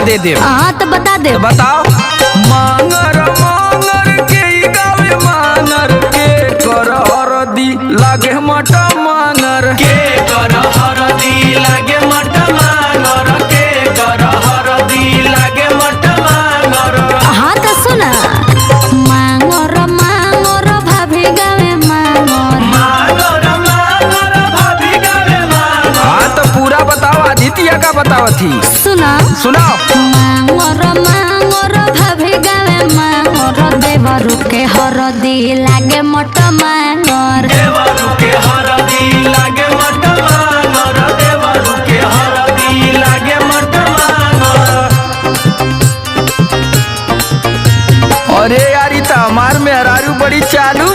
दे दे। हाँ तो बता दे। तो बताओ। मांगर मांगर के गावे मांगर के कर हरदी लागे मटा मांगर के कर हरदी लागे मटा मांगर के कर हरदी लागे मटा मांगर। हाँ तो सुना मांगर मांगर भाभी गावे मांगर मांगर मांगर भाभी गावे मांगर। हाँ तो पूरा बताओ आदित्य का बताओ थी। सुना सुनाओ। मांगर मांगर भाभी गावे मांगर देवरु के हरदी लागे मट मांगर देवरु के हरदी लागे मट मांगर देवरु के हरदी लागे मट मांगर। अरे यार इता हमार में हरारू बड़ी चालू